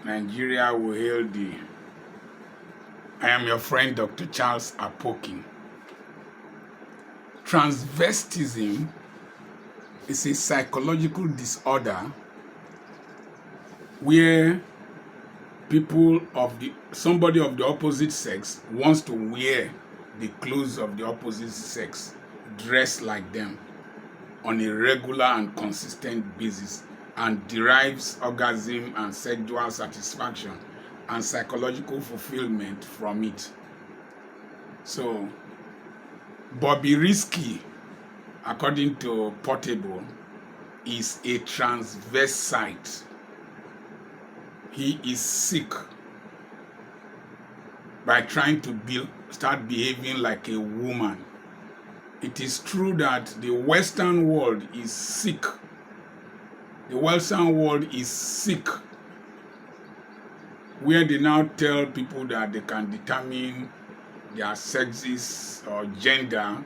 Nigeria will hail thee. I am your friend, Dr. Charles Apokin. Transvestism is a psychological disorder where somebody of the opposite sex wants to wear the clothes of the opposite sex, dress like them on a regular and consistent basis, and derives orgasm and sexual satisfaction and psychological fulfillment from it. So, Bobrisky, according to Portable, is a transvestite. He is sick by trying to start behaving like a woman. It is true that the Western world is sick. The Western world is sick, where they now tell people that they can determine their sexes or gender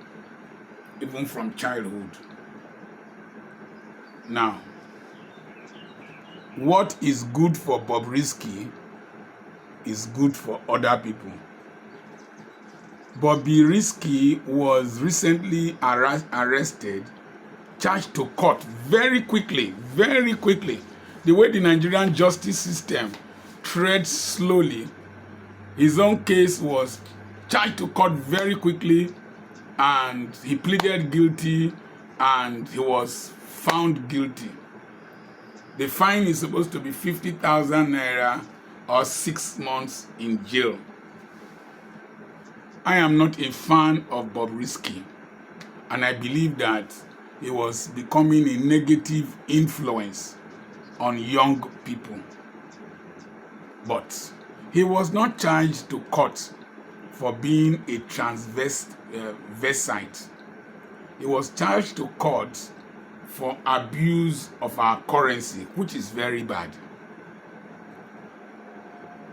even from childhood. Now, what is good for Bobrisky is good for other people. Bobrisky was recently arrested, charged to court very quickly. The way the Nigerian justice system treads slowly, his own case was charged to court very quickly, and he pleaded guilty and he was found guilty. The fine is supposed to be 50,000 naira or 6 months in jail. I am not a fan of Bobrisky, and I believe that he was becoming a negative influence on young people. But he was not charged to court for being a transvestite. He was charged to court for abuse of our currency, which is very bad.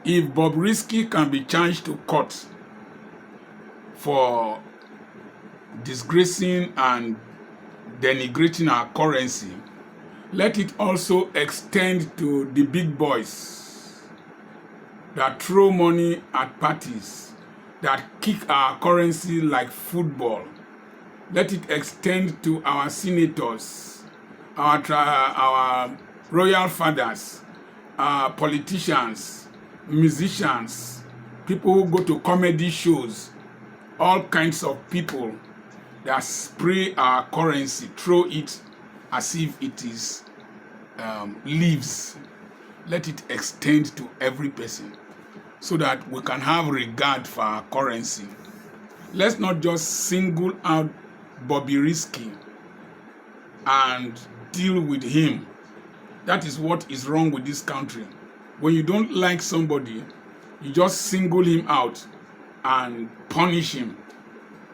If Bobrisky can be charged to court for disgracing and denigrating our currency, let it also extend to the big boys that throw money at parties, that kick our currency like football. Let it extend to our senators, our royal fathers, our politicians, musicians, people who go to comedy shows, all kinds of people that spray our currency, throw it as if it is leaves. Let it extend to every person so that we can have regard for our currency. Let's not just single out Bobrisky and deal with him. That is what is wrong with this country. When you don't like somebody, you just single him out and punish him.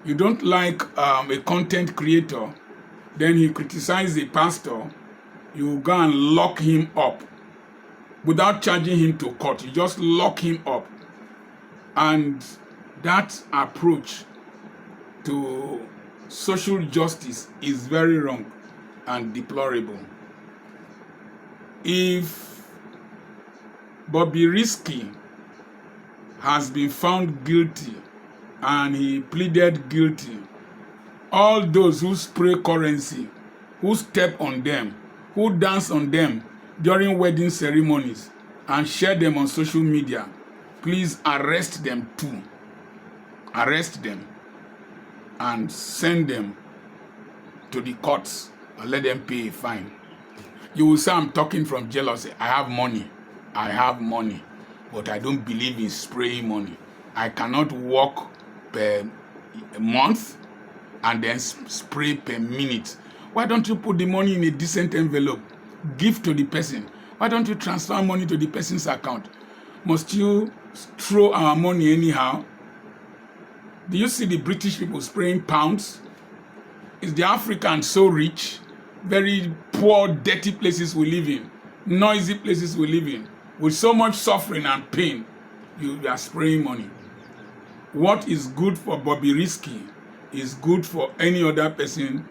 You don't like a content creator, then he criticizes a pastor, you go and lock him up without charging him to court. You just lock him up. And that approach to social justice is very wrong and deplorable. If Bobrisky has been found guilty and he pleaded guilty, all those who spray currency, who step on them, who dance on them during wedding ceremonies and share them on social media, please arrest them too. Arrest them and send them to the courts and let them pay a fine. You will say I'm talking from jealousy. I have money, but I don't believe in spraying money. I cannot work per month and then spray per minute. Why don't you put the money in a decent envelope? Give to the person. Why don't you transfer money to the person's account? Must you throw our money anyhow? Do you see the British people spraying pounds? Is the African so rich? Very poor, dirty places we live in, noisy places we live in, with so much suffering and pain, you are spraying money. What is good for Bobrisky is good for any other person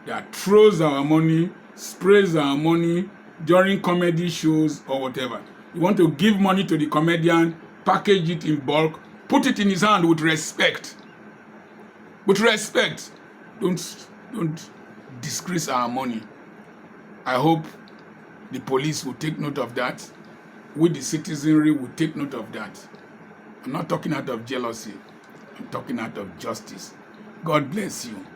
that throws our money, sprays our money during comedy shows or whatever. You want to give money to the comedian, package it in bulk, put it in his hand with respect. With respect. Don't disgrace our money. I hope the police will take note of that. We, the citizenry, will take note of that. I'm not talking out of jealousy. I'm talking out of justice. God bless you.